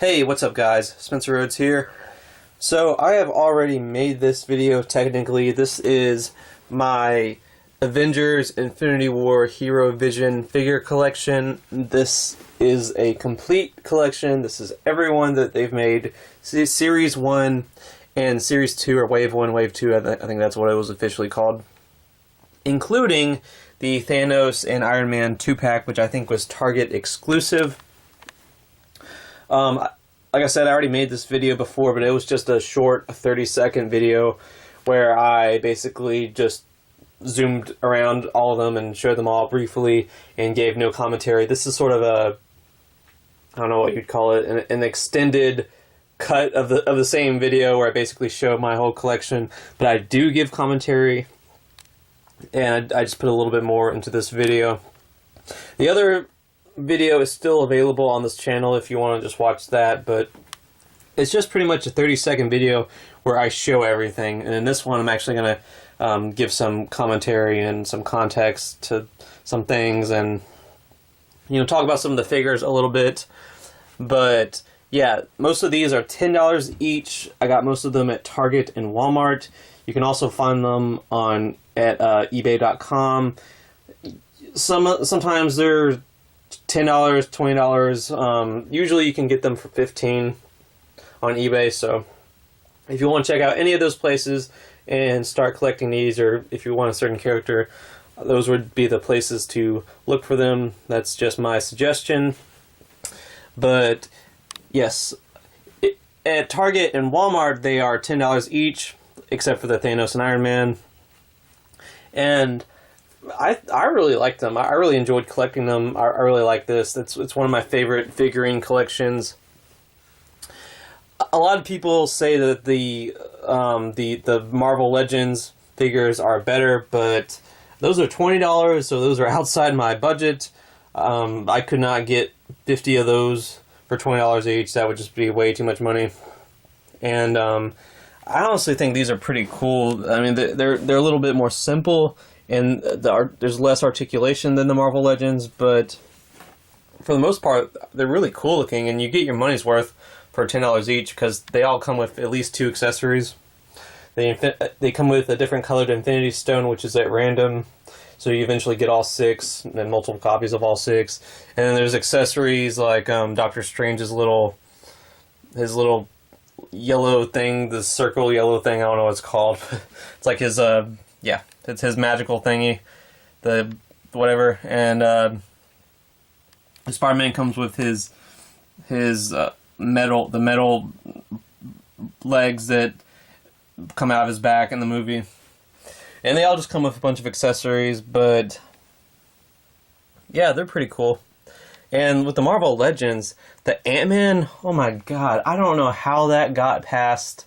Hey, what's up guys? Spencer Rhodes here. So I have already made this video technically. This is my Avengers Infinity War Hero Vision figure collection. This is a complete collection. This is everyone that they've made. Series 1 and Series 2, or Wave 1, Wave 2, I think that's what it was officially called. Including the Thanos and Iron Man 2-pack, which I think was Target exclusive. Like I said, I already made this video before, but it was just a short 30-second video where I basically just zoomed around all of them and showed them all briefly and gave no commentary. This is sort of a, I don't know what you'd call it, an extended cut of the same video where I basically show my whole collection, but I do give commentary, and I just put a little bit more into this video. The other video is still available on this channel if you want to just watch that, but it's just pretty much a 30-second video where I show everything, and in this one I'm actually going to give some commentary and some context to some things, and talk about some of the figures a little bit. But yeah, most of these are $10 each. I got most of them at Target and Walmart. You can also find them at eBay.com. Sometimes they're $10, $20. Usually you can get them for $15 on eBay. So if you want to check out any of those places and start collecting these, or if you want a certain character, those would be the places to look for them. That's just my suggestion. But yes, at Target and Walmart they are $10 each, except for the Thanos and Iron Man. And I really like them. I really enjoyed collecting them. I really like this. It's one of my favorite figurine collections. A lot of people say that the Marvel Legends figures are better, but those are $20, so those are outside my budget. I could not get 50 of those for $20 each. That would just be way too much money. And I honestly think these are pretty cool. I mean, they're a little bit more simple, and there's less articulation than the Marvel Legends, but for the most part, they're really cool looking, and you get your money's worth for $10 each, because they all come with at least 2 accessories. They come with a different colored Infinity Stone, which is at random, so you eventually get all 6, and multiple copies of all 6. And then there's accessories like Doctor Strange's his little yellow thing, the circle yellow thing, I don't know what it's called. It's like his, yeah, it's his magical thingy, the whatever. And Spider-Man comes with his metal legs that come out of his back in the movie. And they all just come with a bunch of accessories, but yeah, they're pretty cool. And with the Marvel Legends, the Ant-Man, oh my god, I don't know how that got past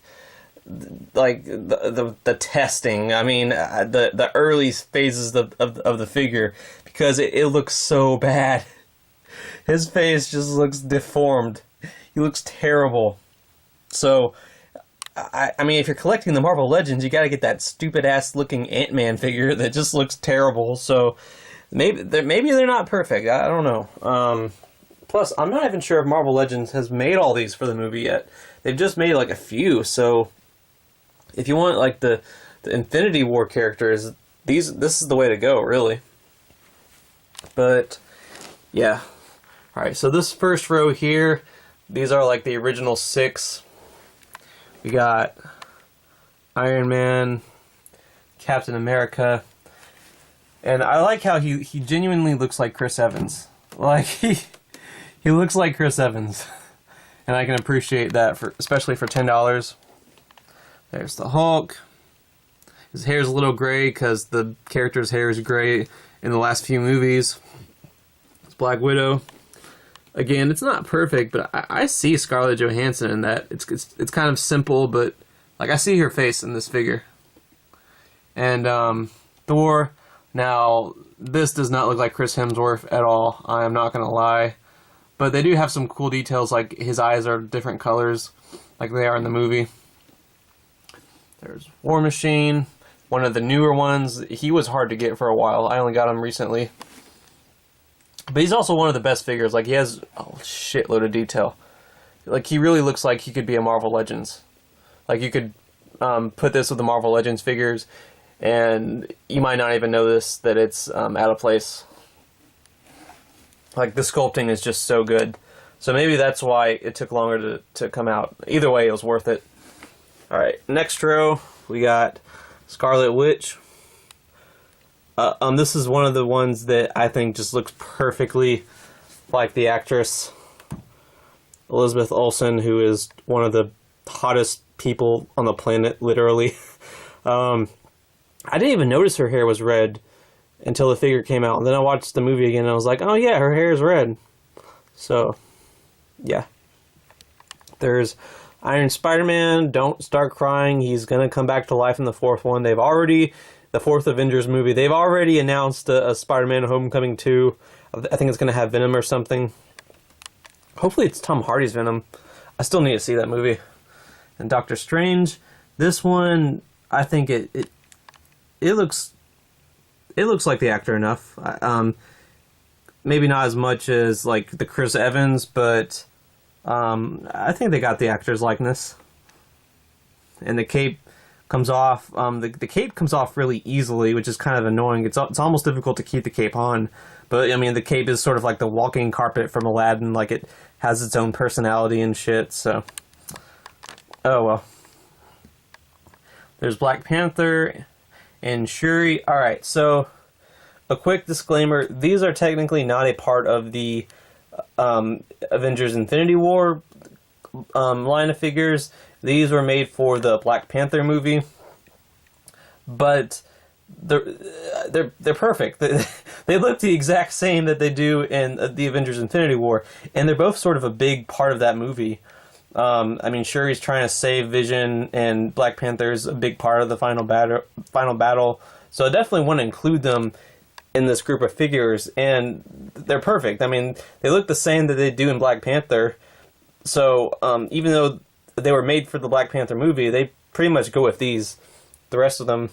like the testing. I mean, the early phases of the figure, because it looks so bad. His face just looks deformed. He looks terrible. So I mean, if you're collecting the Marvel Legends, you got to get that stupid ass looking Ant-Man figure that just looks terrible. So maybe they're not perfect. I don't know. Plus, I'm not even sure if Marvel Legends has made all these for the movie yet. They've just made like a few. So if you want like the Infinity War characters, this is the way to go, really. But yeah. All right. So this first row here, these are like the original 6. We got Iron Man, Captain America, and I like how he genuinely looks like Chris Evans. Like he looks like Chris Evans, and I can appreciate that, especially for $10. There's the Hulk. His hair's a little gray because the character's hair is gray in the last few movies. It's Black Widow. Again, it's not perfect, but I see Scarlett Johansson in that. It's kind of simple, but like I see her face in this figure. And Thor. Now, this does not look like Chris Hemsworth at all. I am not gonna lie, but they do have some cool details, like his eyes are different colors, like they are in the movie. There's War Machine, one of the newer ones. He was hard to get for a while. I only got him recently. But he's also one of the best figures. Like, he has a shitload of detail. Like, he really looks like he could be a Marvel Legends. Like, you could put this with the Marvel Legends figures, and you might not even notice that it's out of place. Like, the sculpting is just so good. So maybe that's why it took longer to come out. Either way, it was worth it. Alright, next row, we got Scarlet Witch. This is one of the ones that I think just looks perfectly like the actress Elizabeth Olsen, who is one of the hottest people on the planet, literally. I didn't even notice her hair was red until the figure came out. And then I watched the movie again and I was like, oh yeah, her hair is red. So, yeah. There's Iron Spider-Man, don't start crying. He's going to come back to life in the fourth one. The fourth Avengers movie, they've already announced a Spider-Man Homecoming 2. I think it's going to have Venom or something. Hopefully it's Tom Hardy's Venom. I still need to see that movie. And Doctor Strange, this one, I think it looks like the actor enough. Maybe not as much as like the Chris Evans, but I think they got the actor's likeness. And the cape comes off. The cape comes off really easily, which is kind of annoying. It's almost difficult to keep the cape on. But I mean, the cape is sort of like the walking carpet from Aladdin. Like, it has its own personality and shit. So, oh well. There's Black Panther and Shuri. All right, so a quick disclaimer: these are technically not a part of the Avengers: Infinity War line of figures. These were made for the Black Panther movie, but they're perfect. They look the exact same that they do in the Avengers: Infinity War, and they're both sort of a big part of that movie. I mean, Shuri's trying to save Vision, and Black Panther's a big part of the final battle. So I definitely want to include them in this group of figures, and they're perfect. I mean, they look the same that they do in Black Panther. So even though they were made for the Black Panther movie, they pretty much go with these. The rest of them.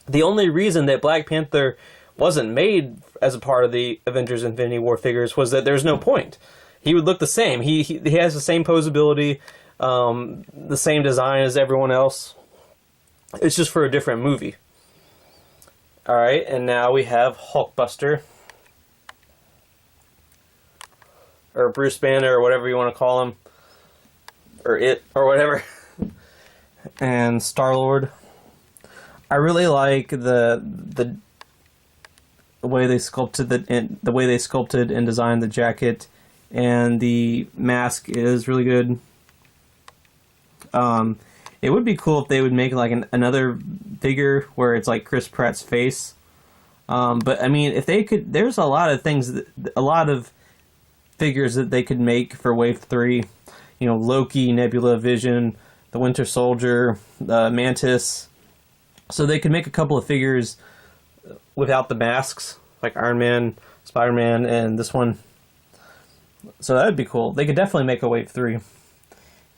The only reason that Black Panther wasn't made as a part of the Avengers Infinity War figures was that there's no point. He would look the same. He has the same posability, the same design as everyone else. It's just for a different movie. Alright, and now we have Hulkbuster. Or Bruce Banner, or whatever you want to call him. Or it, or whatever. And Star-Lord. I really like the way they sculpted the way they sculpted and designed the jacket, and the mask is really good. It would be cool if they would make like another figure where it's like Chris Pratt's face. But I mean, if they could, there's a lot of things, a lot of figures that they could make for Wave 3. You know, Loki, Nebula, Vision, the Winter Soldier, Mantis. So they could make a couple of figures without the masks, like Iron Man, Spider-Man, and this one. So that would be cool. They could definitely make a Wave 3.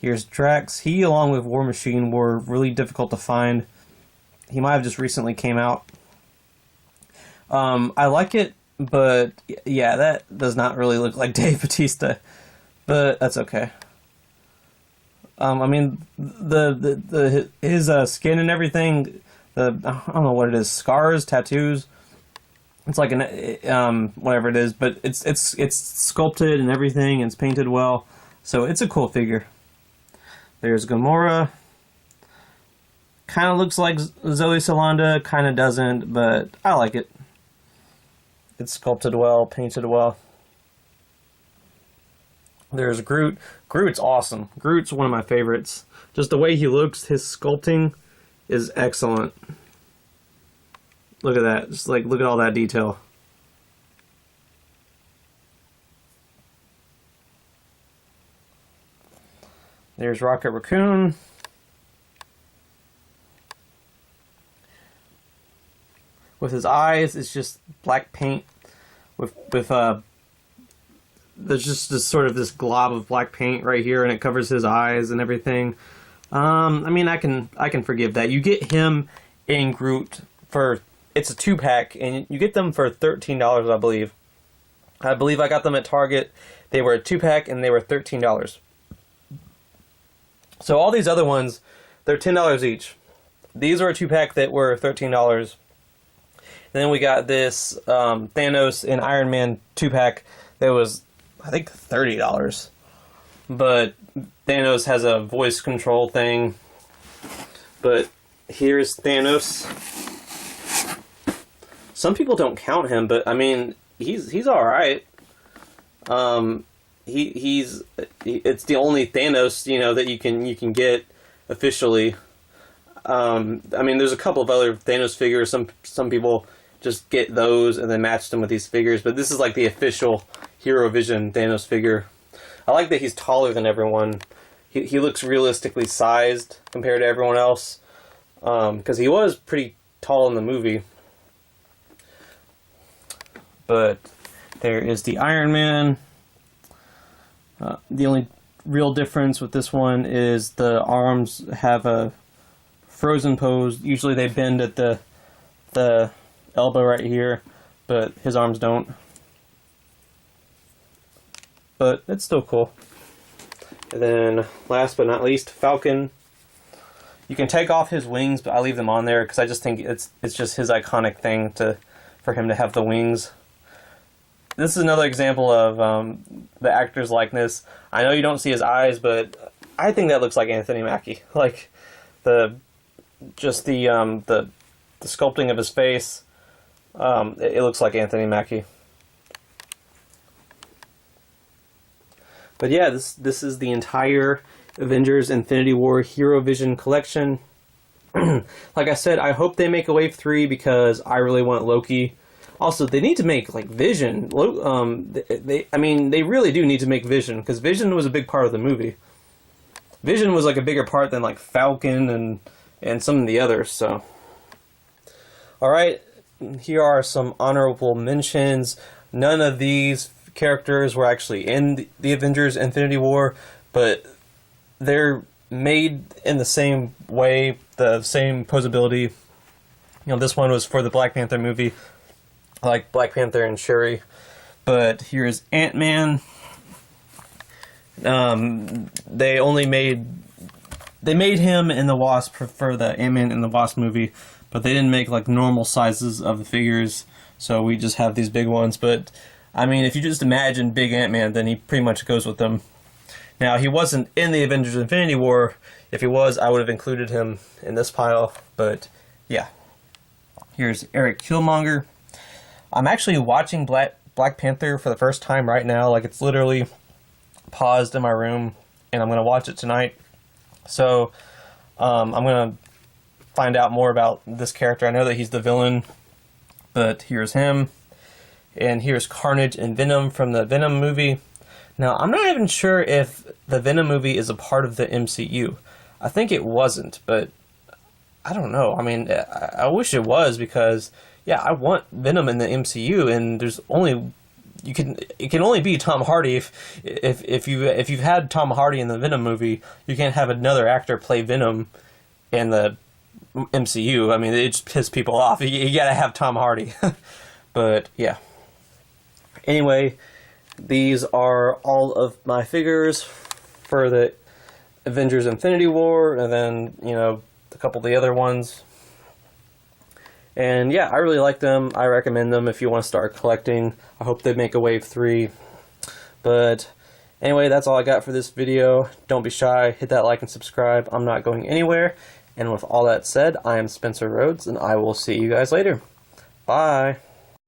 Here's Drax. He, along with War Machine, were really difficult to find. He might have just recently came out. I like it, but yeah, that does not really look like Dave Bautista. But that's okay. I mean, his skin and everything, I don't know what it is, scars, tattoos. It's like whatever it is, but it's sculpted and everything, and it's painted well, so it's a cool figure. There's Gamora. Kind of looks like Zoe Salonda, kind of doesn't, but I like it. It's sculpted well, painted well. There's Groot. Groot's awesome. Groot's one of my favorites. Just the way he looks, his sculpting is excellent. Look at that. Just like, look at all that detail. There's Rocket Raccoon. With his eyes, it's just black paint. There's just this sort of this glob of black paint right here, and it covers his eyes and everything. I mean, I can forgive that. You get him and Groot for, it's a 2-pack, and you get them for $13, I believe. I got them at Target. They were a 2-pack, and they were $13. So all these other ones, they're $10 each. These are a 2-pack that were $13. Then we got this Thanos and Iron Man 2-pack that was, I think, $30. But Thanos has a voice control thing. But here's Thanos. Some people don't count him, but I mean, he's all right. It's the only Thanos, you know, that you can get officially. I mean, there's a couple of other Thanos figures. Some people just get those and then match them with these figures, but this is like the official Hero Vision Thanos figure. I like that he's taller than everyone. He looks realistically sized compared to everyone else, because he was pretty tall in the movie. But there is the Iron Man. The only real difference with this one is the arms have a frozen pose. Usually they bend at the elbow right here, but his arms don't. But it's still cool. And then, last but not least, Falcon. You can take off his wings, but I leave them on there because I just think it's just his iconic thing for him to have the wings. This is another example of the actor's likeness. I know you don't see his eyes, but I think that looks like Anthony Mackie. Like the sculpting of his face. It looks like Anthony Mackie. But yeah, this is the entire Avengers Infinity War Hero Vision collection. Like I said, I hope they make a Wave 3 because I really want Loki. Also, they need to make, like, Vision. I mean, they really do need to make Vision, because Vision was a big part of the movie. Vision was, like, a bigger part than, like, Falcon and some of the others, so. Alright, here are some honorable mentions. None of these characters were actually in the Avengers Infinity War, but they're made in the same way, the same posability. You know, this one was for the Black Panther movie, like Black Panther and Shuri. But here's Ant-Man. They made him in the Wasp for the Ant-Man and the Wasp movie, but they didn't make like normal sizes of the figures, so we just have these big ones. But I mean, if you just imagine big Ant-Man, then he pretty much goes with them. Now, he wasn't in the Avengers Infinity War. If he was, I would have included him in this pile, but yeah. Here's Eric Killmonger. I'm actually watching Black Panther for the first time right now. Like, it's literally paused in my room, and I'm going to watch it tonight. So, I'm going to find out more about this character. I know that he's the villain, but here's him. And here's Carnage and Venom from the Venom movie. Now, I'm not even sure if the Venom movie is a part of the MCU. I think it wasn't, but I don't know. I mean, I wish it was, because, yeah, I want Venom in the MCU, and there's only... it can only be Tom Hardy. If you've had Tom Hardy in the Venom movie, you can't have another actor play Venom in the MCU. I mean, it just pisses people off. You gotta have Tom Hardy. But, yeah. Anyway, these are all of my figures for the Avengers Infinity War, and then, you know, a couple of the other ones. And yeah, I really like them. I recommend them if you want to start collecting. I hope they make a Wave 3. But anyway, that's all I got for this video. Don't be shy. Hit that like and subscribe. I'm not going anywhere. And with all that said, I am Spencer Rhodes, and I will see you guys later. Bye.